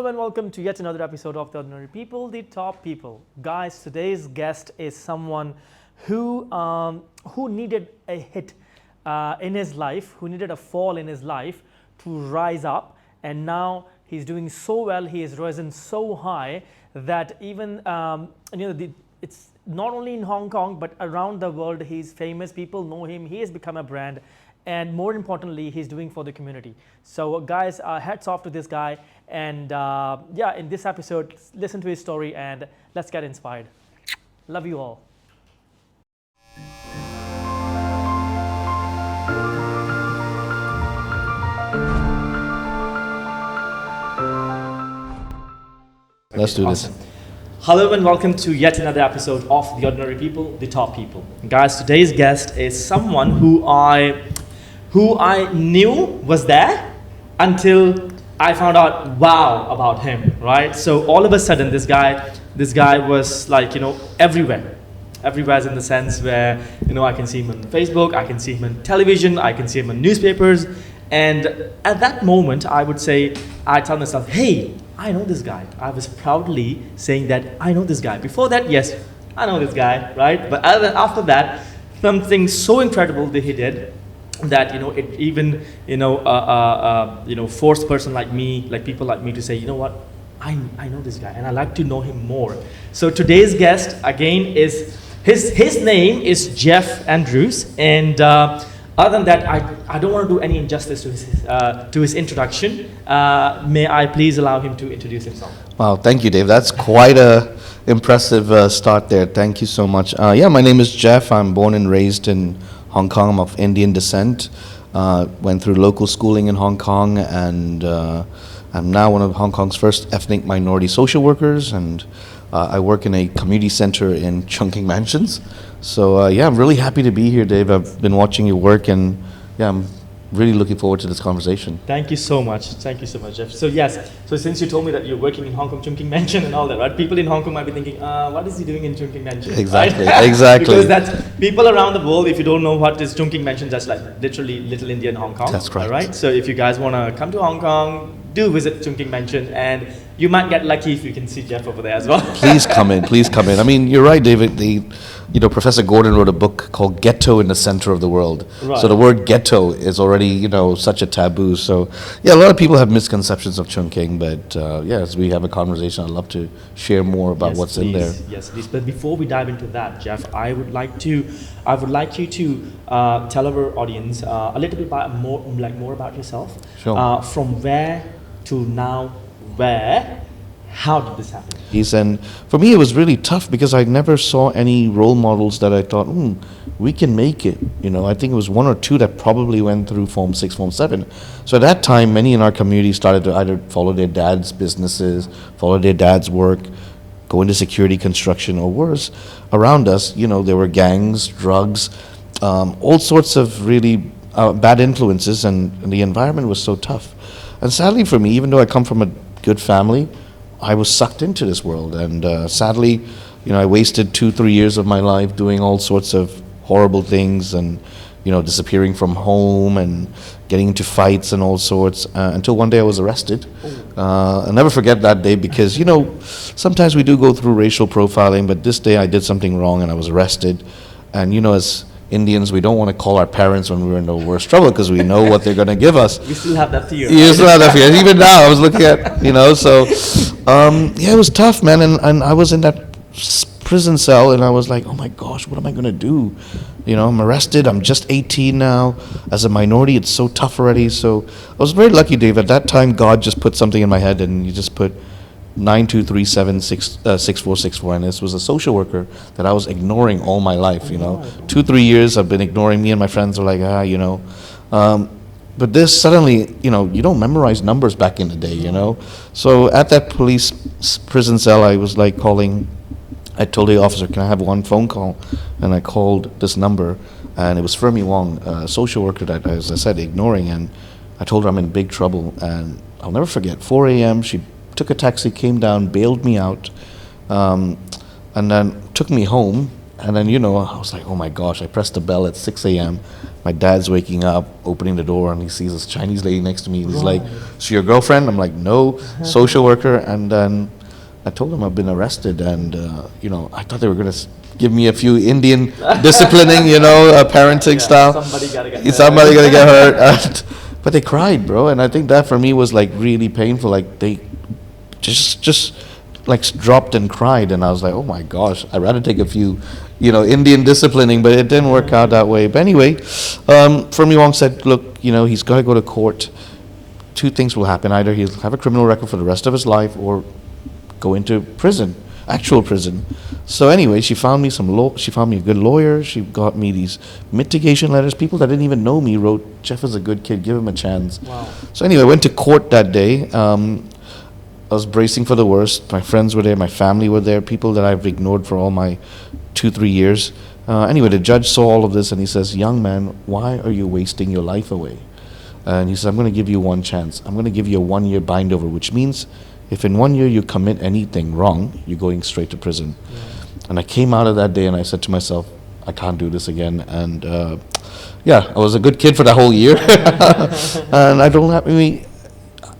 Hello and welcome to yet another episode of The Ordinary People, the Top People. Guys, today's guest is someone who needed a hit in his life, who needed a fall in his life to rise up, and now he's doing so well. He has risen so high that even it's not only in Hong Kong but around the world. He's famous. People know him. He has become a brand. And more importantly, he's doing for the community. So guys, hats off to this guy. And in this episode, listen to his story and let's get inspired. Love you all. Let's do this. Awesome. Hello and welcome to yet another episode of The Ordinary People, the Top People. Guys, today's guest is someone who I knew was there until I found out wow about him, right? So all of a sudden this guy was like, everywhere. Everywhere in the sense where, I can see him on Facebook, I can see him on television, I can see him on newspapers. And at that moment, I tell myself, hey, I know this guy. I was proudly saying that I know this guy. Before that, yes, I know this guy, right? But after that, something so incredible that he did, that it even forced person like me, like people like me, to say, you know what, I know this guy and I like to know him more. So today's guest again is his name is Jeff Andrews, and other than that, I don't want to do any injustice to his introduction. May I please allow him to introduce himself? Wow, thank you, Dave. That's quite a impressive start there. Thank you so much. My name is Jeff. I'm born and raised in Hong Kong. I'm of Indian descent. Went through local schooling in Hong Kong, and I'm now one of Hong Kong's first ethnic minority social workers, and I work in a community center in Chungking Mansions. So I'm really happy to be here, Dave. I've been watching your work, and I'm really looking forward to this conversation. Thank you so much, Jeff. So yes, so since you told me that you're working in Hong Kong Chungking Mansion and all that, right? People in Hong Kong might be thinking, what is he doing in Chungking Mansion? Exactly, right? exactly. Because that's people around the world. If you don't know what is Chungking Mansion, that's like literally Little India in Hong Kong. That's correct. Right. So if you guys want to come to Hong Kong, do visit Chungking Mansion, and you might get lucky if you can see Jeff over there as well. Please come in. I mean, you're right, David. Professor Gordon wrote a book called Ghetto in the Center of the World. Right. So the word ghetto is already, such a taboo. So, a lot of people have misconceptions of Chungking, but as we have a conversation, I'd love to share more about what's in there. Yes, please. But before we dive into that, Jeff, I would like you to tell our audience a little bit more about yourself. Sure. From where to now, where? How did this happen? And for me, it was really tough because I never saw any role models that I thought, we can make it. I think it was one or two that probably went through Form 6, Form 7. So at that time, many in our community started to either follow their dad's businesses, follow their dad's work, go into security construction, or worse. Around us, there were gangs, drugs, all sorts of really bad influences, and the environment was so tough. And sadly for me, even though I come from a good family, I was sucked into this world, and sadly, I wasted 2-3 years of my life doing all sorts of horrible things, and disappearing from home and getting into fights and all sorts, until one day I was arrested. I'll never forget that day because sometimes we do go through racial profiling, but this day I did something wrong and I was arrested. And as Indians, we don't want to call our parents when we're in the worst trouble because we know what they're going to give us. You still have that fear. You still have that fear. Even now, I was looking at, so, it was tough, man. And I was in that prison cell, and I was like, oh my gosh, what am I going to do? I'm arrested. I'm just 18 now. As a minority, it's so tough already. So I was very lucky, Dave. At that time, God just put something in my head, and you just put 92376464, and this was a social worker that I was ignoring all my life. 2-3 years I've been ignoring. Me and my friends are like, but this suddenly, you don't memorize numbers back in the day, So at that police prison cell, I was like calling. I told the officer, can I have one phone call? And I called this number, and it was Fermi Wong, a social worker that, as I said, ignoring. And I told her I'm in big trouble, and I'll never forget. 4 a.m. she took a taxi, came down, bailed me out, and then took me home. And then, I was like, oh my gosh, I pressed the bell at 6 a.m. My dad's waking up, opening the door, and he sees this Chinese lady next to me. He's like, so your girlfriend? I'm like, no, social worker. And then I told him I've been arrested, and, I thought they were going to give me a few Indian disciplining, parenting style. Somebody gotta get hurt. Somebody gotta get hurt. But they cried, bro. And I think that for me was like really painful. Like they just like dropped and cried, and I was like, oh my gosh, I'd rather take a few, Indian disciplining, but it didn't work out that way. But anyway, Fermi Wong said, look, he's got to go to court. Two things will happen: either he'll have a criminal record for the rest of his life, or go into prison, actual prison. So anyway, she found me she found me a good lawyer. She got me these mitigation letters. People that didn't even know me wrote, Jeff is a good kid, give him a chance. Wow. So anyway, I went to court that day. I was bracing for the worst. My friends were there, my family were there, people that I've ignored for all my 2-3 years. Anyway, the judge saw all of this and he says, young man, why are you wasting your life away? And he says, I'm going to give you one chance. I'm going to give you a 1-year bind over, which means if in 1 year you commit anything wrong, you're going straight to prison. Yeah. And I came out of that day and I said to myself, I can't do this again. And I was a good kid for that whole year. And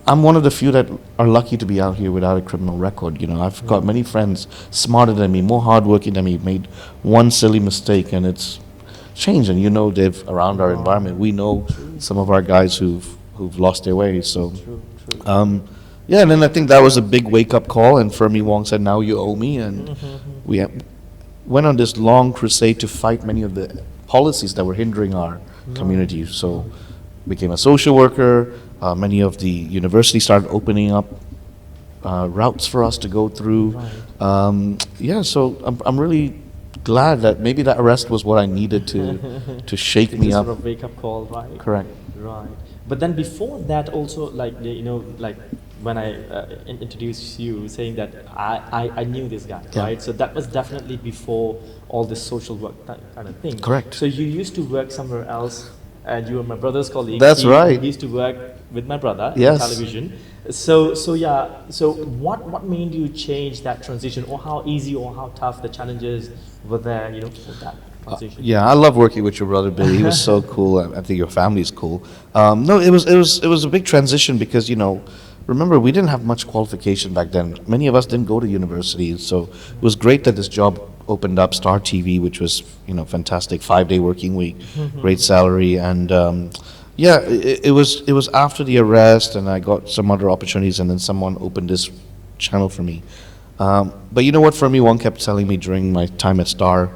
I'm one of the few that are lucky to be out here without a criminal record. I've got many friends smarter than me, more hardworking than me, made one silly mistake and it's changed. And they've around our environment. We know some of our guys who've lost their way. So, and then I think that was a big wake-up call. And Fermi Wong said, "Now you owe me." And we went on this long crusade to fight many of the policies that were hindering our community. So, became a social worker. Many of the universities started opening up routes for us to go through. So I'm really glad that maybe that arrest was what I needed to shake me up. Sort of wake up call, right? Correct. Right. But then before that, also, like when I introduced you, saying that I knew this guy, right? So that was definitely before all this social work kind of thing. Correct. So you used to work somewhere else. And you were my brother's colleague. That's right. He used to work with my brother in Yes. television. So what made you change that transition, or how easy or how tough the challenges were there, for that transition? I love working with your brother Billy. He was so cool. I think your family is cool. No, it was a big transition because remember we didn't have much qualification back then. Many of us didn't go to university, so it was great that this job opened up, Star TV, which was fantastic, 5-day working week, great salary, and it was after the arrest, and I got some other opportunities, and then someone opened this channel for me. But you know what, Fermi Wong kept telling me during my time at Star,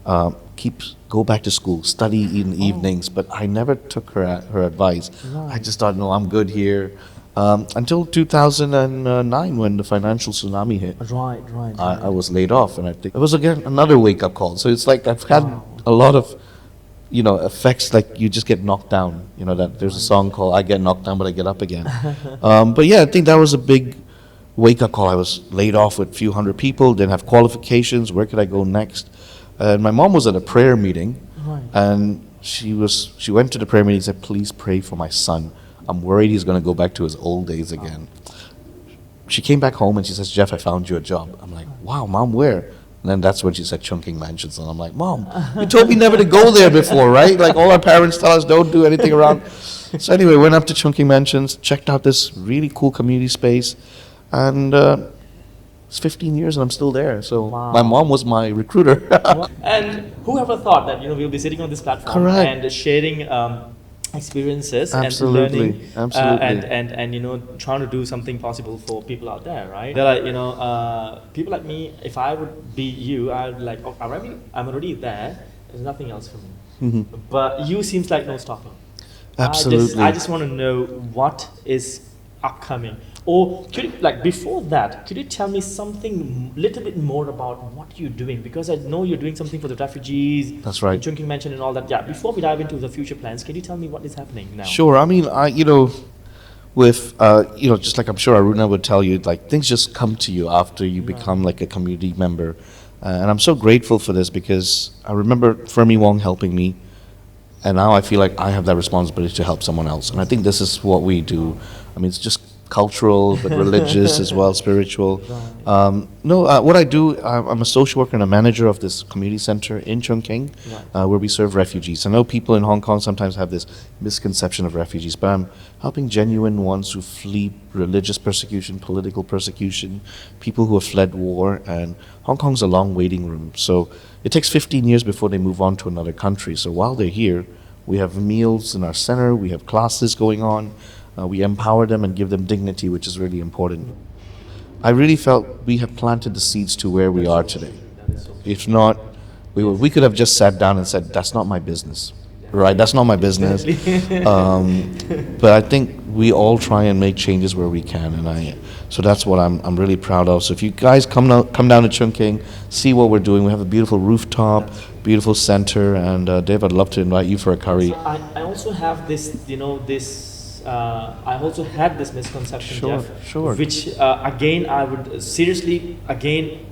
go back to school, study in the evenings, but I never took her advice. Right. I just thought, no, I'm good here. Until 2009 when the financial tsunami hit. Right. I was laid off, and I think it was again another wake-up call. So it's like I've had a lot of, effects, like you just get knocked down. That there's a song called I Get Knocked Down But I Get Up Again. But I think that was a big wake-up call. I was laid off with a few hundred people, didn't have qualifications, where could I go next? And my mom was at a prayer meeting, and she went to the prayer meeting and said, please pray for my son. I'm worried he's going to go back to his old days again. She came back home and she says, Jeff, I found you a job. I'm like, wow, Mom, where? And then that's when she said Chungking Mansions. And I'm like, Mom, you told me never to go there before, right? Like all our parents tell us don't do anything around. So anyway, went up to Chungking Mansions, checked out this really cool community space. And it's 15 years and I'm still there. So my mom was my recruiter. And whoever thought that, we'll be sitting on this platform and sharing experiences and learning and trying to do something possible for people out there, right? They're like, people like me, if I would be you, I would like, I'm already there, there's nothing else for me. But you seems like no stopping. Absolutely. I just want to know what is upcoming. Or before that, could you tell me something little bit more about what you're doing? Because I know you're doing something for the refugees. That's right. Chungking Mansion and all that. Yeah. Before we dive into the future plans, can you tell me what is happening now? Sure. I mean, with just like I'm sure Aruna would tell you, like things just come to you after you become like a community member, and I'm so grateful for this because I remember Fermi Wong helping me, and now I feel like I have that responsibility to help someone else, and I think this is what we do. I mean, it's just cultural, but religious as well, spiritual. No, what I do, I'm a social worker and a manager of this community center in Chongqing, where we serve refugees. I know people in Hong Kong sometimes have this misconception of refugees, but I'm helping genuine ones who flee religious persecution, political persecution, people who have fled war, and Hong Kong's a long waiting room. So it takes 15 years before they move on to another country. So while they're here, we have meals in our center, we have classes going on, we empower them and give them dignity, which is really important. I really felt we have planted the seeds to where we are today. If not, we could have just sat down and said, that's not my business, right? That's not my business. But I think we all try and make changes where we can, and so that's what I'm really proud of. So if you guys come down to Chongqing, see what we're doing. We have a beautiful rooftop, beautiful center, and Dave, I'd love to invite you for a curry. So I also have this, I also had this misconception, Jeff, which again I would seriously,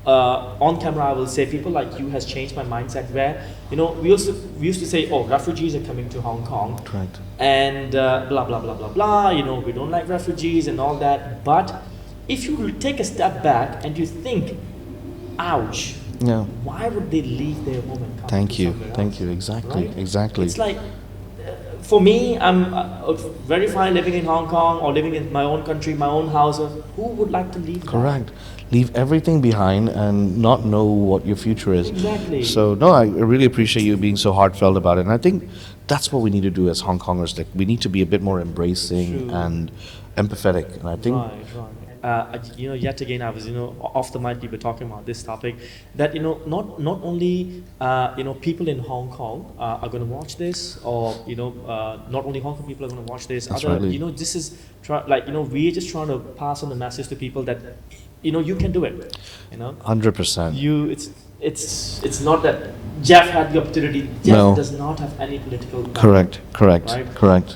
on camera I will say people like you has changed my mindset. Where we used to say, oh, refugees are coming to Hong Kong, right, and blah blah blah blah blah. We don't like refugees and all that. But if you take a step back and you think, ouch, yeah, why would they leave their home and come? Thank to you, somewhere thank else, you, exactly, right? exactly. It's like, for me, I'm very fine living in Hong Kong or living in my own country, my own house. Who would like to leave? Correct. That? Leave everything behind and not know what your future is. Exactly. So no, I really appreciate you being so heartfelt about it. And I think that's what we need to do as Hong Kongers. Like, we need to be a bit more embracing and empathetic. And I think yet again, I was, off the mic, we were talking about this topic, that, not only, people in Hong Kong are going to watch this, or, not only Hong Kong people are going to watch this, that's other, right. this is, we're just trying to pass on the message to people that, you can do it, 100%. It's not that Jeff had the opportunity. Jeff does not have any political background. Correct.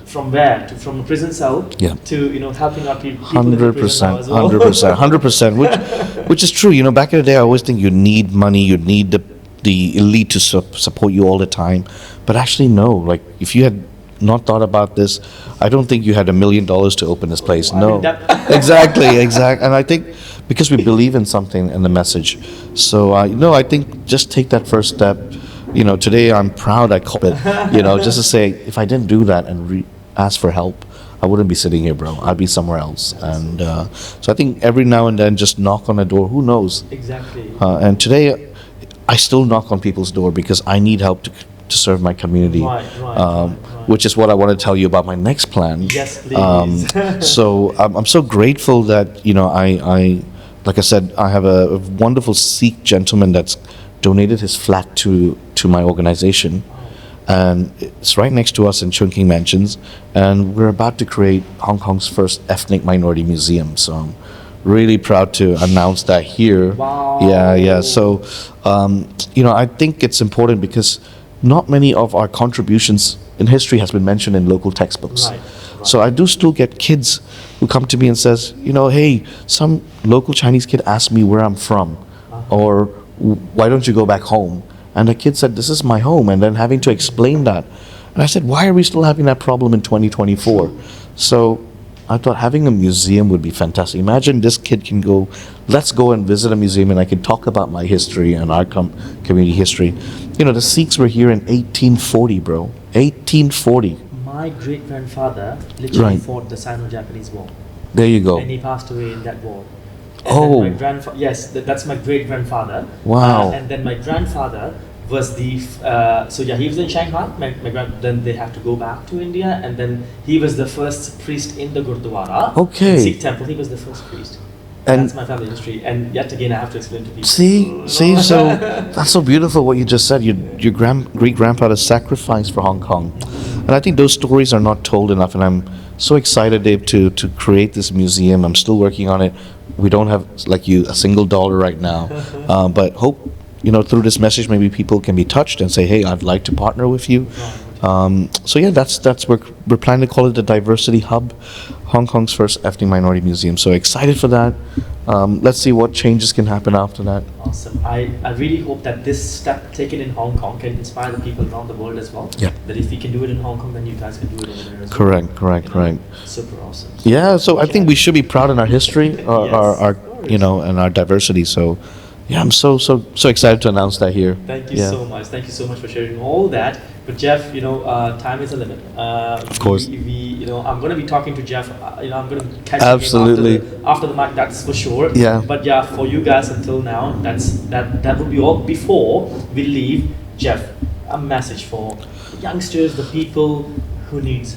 From where? From a prison cell to helping out people. 100%, as well. 100%, which is true. Back in the day, I always think you need money, you need the elite to support you all the time. But actually, no. Like, if you had not thought about this, I don't think you had $1 million to open this place. No, exactly. And I think because we believe in something and the message. So I think just take that first step. Today I'm proud I called it. Just to say, if I didn't do that and ask for help, I wouldn't be sitting here, bro. I'd be somewhere else. And so I think every now and then, just knock on a door. Who knows? Exactly. And today, I still knock on people's door because I need help to serve my community. Right. Which is what I want to tell you about my next plan. Yes, please. So I'm so grateful that I like I said, I have a wonderful Sikh gentleman that's donated his flat to my organization, and it's right next to us in Chungking Mansions, and we're about to create Hong Kong's first ethnic minority museum. So I'm really proud to announce that here. Wow. Yeah. So I think it's important because not many of our contributions in history has been mentioned in local textbooks. Right. So I do still get kids who come to me and says, hey, some local Chinese kid asked me where I'm from, or why don't you go back home? And the kid said, this is my home, and then having to explain that. And I said, why are we still having that problem in 2024? So I thought having a museum would be fantastic. Imagine this kid can go, let's go and visit a museum, and I can talk about my history and our community history. The Sikhs were here in 1840, bro. 1840. My great-grandfather literally fought the Sino-Japanese War. There you go. And he passed away in that war. And then yes, that's my great-grandfather. Wow. And then my grandfather was the, he was in Shanghai. Then they had to go back to India, and then he was the first priest in the Gurdwara. Okay. Sikh temple, he was the first priest. And that's my family history, and yet again I have to explain to people. See, so that's so beautiful what you just said. Your great-grandfather sacrificed for Hong Kong, and I think those stories are not told enough. And I'm so excited, Dave, to create this museum. I'm still working on it. We don't have like you a single dollar right now, but hope through this message maybe people can be touched and say, hey, I'd like to partner with you. So yeah, that's we're planning to call it the Diversity Hub, Hong Kong's first ethnic minority museum. So excited for that. Let's see what changes can happen after that. Awesome. I really hope that this step taken in Hong Kong can inspire the people around the world as well. Yeah. That if we can do it in Hong Kong, then you guys can do it over there as well. Correct, correct, You know? correct. Super awesome. Yeah, so I think we should be proud in our history, our of course. you know, and our diversity. So, yeah, I'm so excited to announce that here. Thank you Yeah. so much. Thank you so much for sharing all that. But Jeff, time is a limit. Of course. I'm going to be talking to Jeff. I'm going to catch Absolutely. him after the mic. That's for sure. Yeah. But yeah, for you guys until now, that would be all. Before we leave, Jeff, a message for the youngsters, the people who needs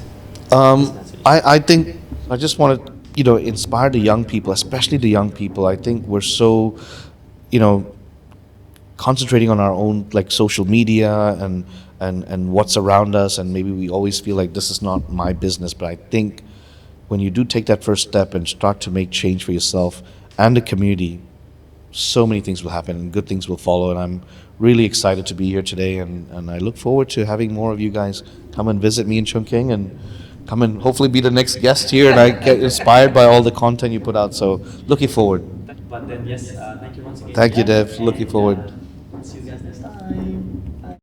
this message. I think I just want to, inspire the young people, especially the young people. I think we're so, concentrating on our own like social media and what's around us, and maybe we always feel like this is not my business. But I think when you do take that first step and start to make change for yourself and the community, so many things will happen and good things will follow. And I'm really excited to be here today, and I look forward to having more of you guys come and visit me in Chongqing and come and hopefully be the next guest here, and I get inspired by all the content you put out. So looking forward. But then yes, thank you once again. Thank you, Jeff, Dev. Looking and, forward. See you guys next time. Bye.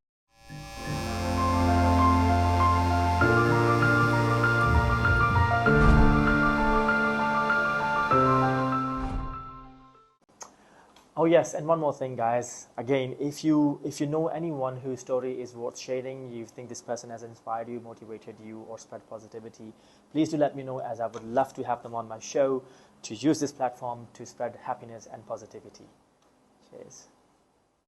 Oh yes, and one more thing, guys. Again, if you know anyone whose story is worth sharing, you think this person has inspired you, motivated you, or spread positivity, please do let me know, as I would love to have them on my show to use this platform to spread happiness and positivity. Cheers.